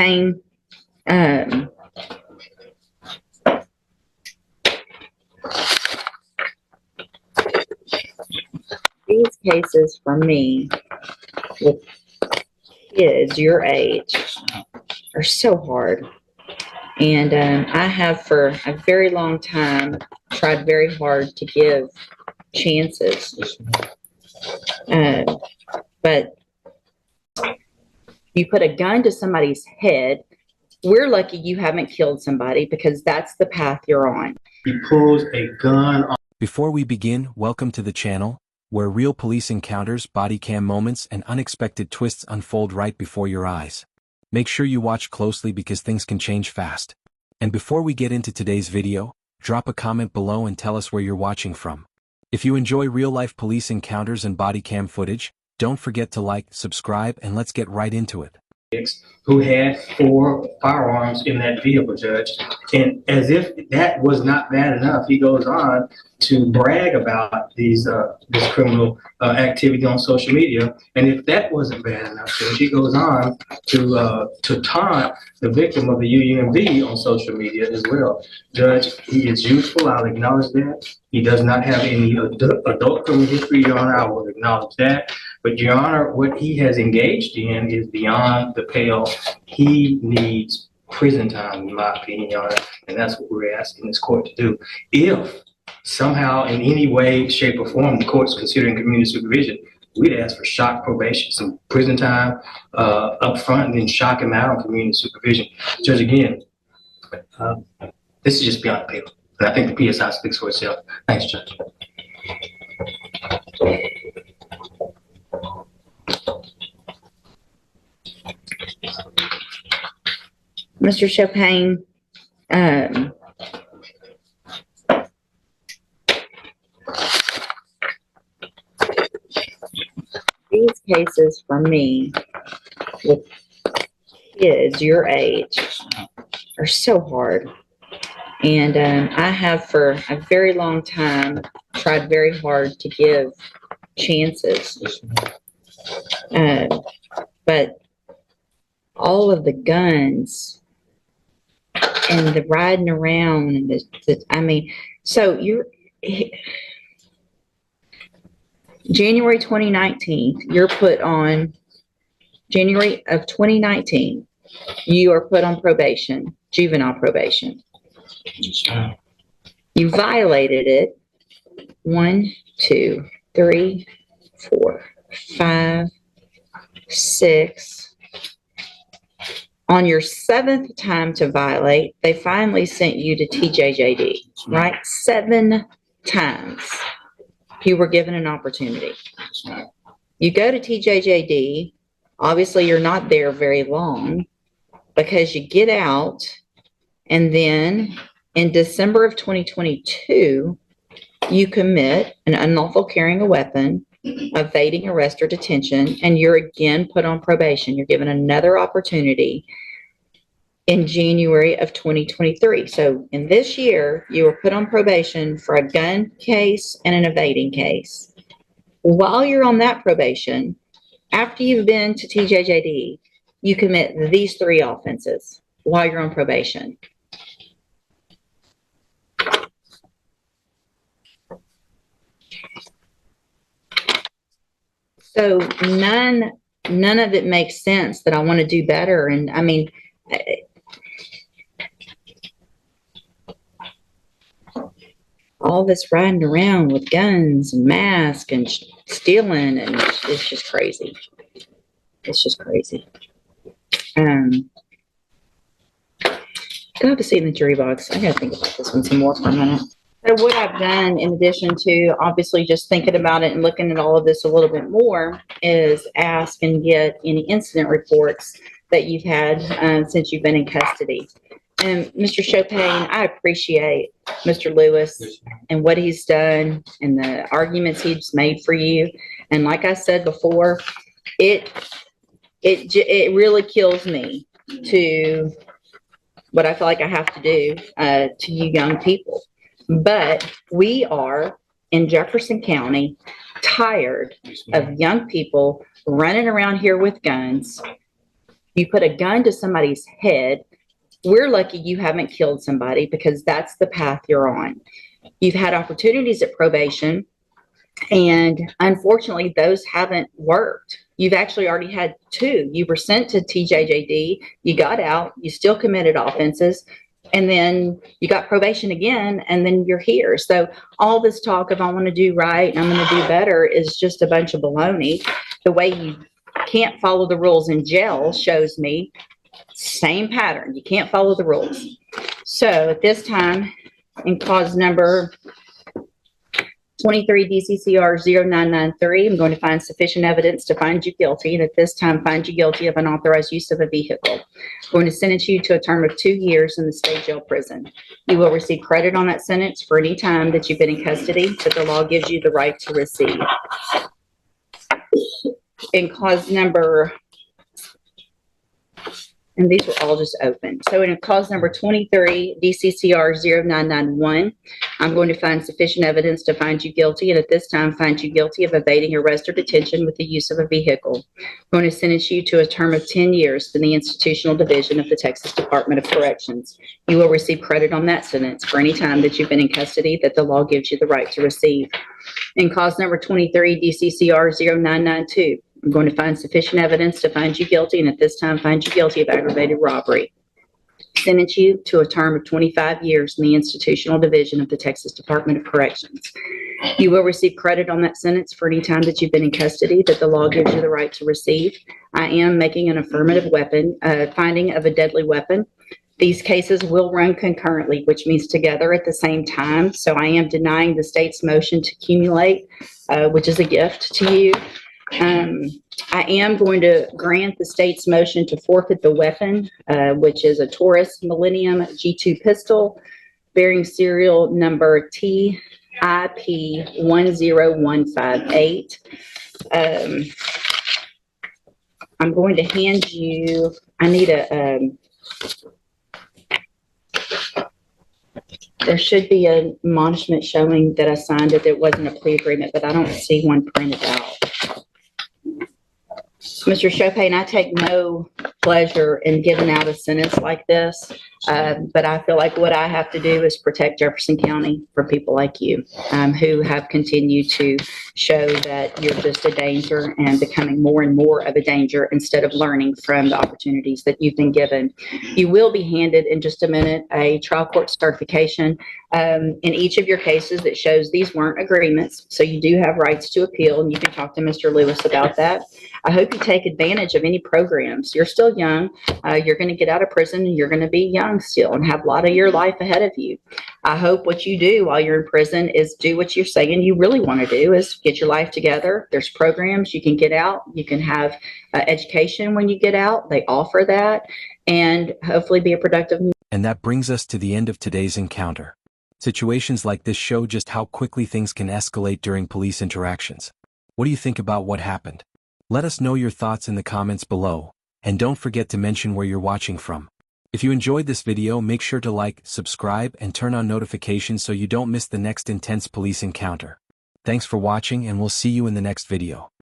Payne, these cases for me with kids your age are so hard. And I have for a very long time tried very hard to give chances. But you put a gun to somebody's head. We're lucky you haven't killed somebody because that's the path you're on. He pulls a gun on. Before we begin, welcome to the channel, where real police encounters, body cam moments, and unexpected twists unfold right before your eyes. Make sure you watch closely because things can change fast. And before we get into today's video, drop a comment below and tell us where you're watching from. If you enjoy real-life police encounters and body cam footage, don't forget to like, subscribe, and let's get right into it. Who had 4 firearms in that vehicle, Judge. And as if that was not bad enough, he goes on to brag about this criminal activity on social media. And if that wasn't bad enough, Judge, he goes on to taunt the victim of the UUMV on social media as well. Judge, he is youthful, I'll acknowledge that. He does not have any adult criminal history, Your Honor, I will acknowledge that. But, Your Honor, what he has engaged in is beyond the pale. He needs prison time, in my opinion, Your Honor, and that's what we're asking this court to do. If somehow, in any way, shape, or form, the court's considering community supervision, we'd ask for shock probation, some prison time up front, and then shock him out on community supervision. Judge, again, this is just beyond the pale. And I think the PSI speaks for itself. Thanks, Judge. Mr. Chopin, these cases for me with kids your age are so hard. And I have for a very long time tried very hard to give chances. But all of the guns and the riding around and I mean, so you're January 2019, you're put on January of 2019, you are put on probation, juvenile probation. You violated it 1, 2, 3, 4, 5, 6. On your 7th time to violate, they finally sent you to TJJD, right? 7 times you were given an opportunity. You go to TJJD, obviously you're not there very long because you get out, and then in December of 2022, you commit an unlawful carrying a weapon, evading arrest or detention, and you're again put on probation. You're given another opportunity in January of 2023. So in this year, you were put on probation for a gun case and an evading case. While you're on that probation, after you've been to TJJD, you commit these 3 offenses while you're on probation. So none of it makes sense that I want to do better. And I mean, all this riding around with guns and masks and stealing, and it's just crazy. It's just crazy. Go have a seat in the jury box. I gotta think about this one some more for a minute. So what I've done, in addition to obviously just thinking about it and looking at all of this a little bit more, is ask and get any incident reports that you've had since you've been in custody. And Mr. Chopin, I appreciate Mr. Lewis and what he's done and the arguments he's made for you. And like I said before, it really kills me to what I feel like I have to do to you young people. But we are in Jefferson County tired of young people running around here with guns, You put a gun to somebody's head. We're lucky you haven't killed somebody because that's the path you're on. You've had opportunities at probation, and unfortunately, those haven't worked. You've actually already had two. You were sent to TJJD, you got out, you still committed offenses, and then you got probation again, and then you're here. So all this talk of I want to do right and I'm going to do better is just a bunch of baloney. The way you can't follow the rules in jail shows me same pattern. You can't follow the rules. So at this time, in cause number 23 DCCR 0993, I'm going to find sufficient evidence to find you guilty, and at this time find you guilty of unauthorized use of a vehicle. I'm going to sentence you to a term of 2 years in the state jail prison. You will receive credit on that sentence for any time that you've been in custody that the law gives you the right to receive. In cause number, and these were all just open. So in cause number 23, DCCR 0991, I'm going to find sufficient evidence to find you guilty, and at this time find you guilty of evading arrest or detention with the use of a vehicle. I'm going to sentence you to a term of 10 years in the Institutional Division of the Texas Department of Corrections. You will receive credit on that sentence for any time that you've been in custody that the law gives you the right to receive. In cause number 23, DCCR 0992, I'm going to find sufficient evidence to find you guilty, and at this time find you guilty of aggravated robbery. Sentence you to a term of 25 years in the Institutional Division of the Texas Department of Corrections. You will receive credit on that sentence for any time that you've been in custody that the law gives you the right to receive. I am making an affirmative weapon, finding of a deadly weapon. These cases will run concurrently, which means together at the same time. So I am denying the state's motion to accumulate, which is a gift to you. I am going to grant the state's motion to forfeit the weapon, which is a Taurus Millennium G2 pistol bearing serial number TIP10158. I'm going to hand you, I need there should be an admonishment showing that I signed it. There wasn't a plea agreement, but I don't see one printed out. Mr. Chopin, I take no pleasure in giving out a sentence like this, but I feel like what I have to do is protect Jefferson County from people like you, who have continued to show that you're just a danger and becoming more and more of a danger instead of learning from the opportunities that you've been given. You will be handed in just a minute a trial court certification in each of your cases that shows these weren't agreements, so you do have rights to appeal, and you can talk to Mr. Lewis about that. I hope you take advantage of any programs. You're still young. You're going to get out of prison, and you're going to be young still and have a lot of your life ahead of you. I hope what you do while you're in prison is do what you're saying you really want to do, is get your life together. There's programs you can get out. You can have education when you get out. They offer that, and hopefully be a productive. And that brings us to the end of today's encounter. Situations like this show just how quickly things can escalate during police interactions. What do you think about what happened? Let us know your thoughts in the comments below, and don't forget to mention where you're watching from. If you enjoyed this video, make sure to like, subscribe, and turn on notifications so you don't miss the next intense police encounter. Thanks for watching, and we'll see you in the next video.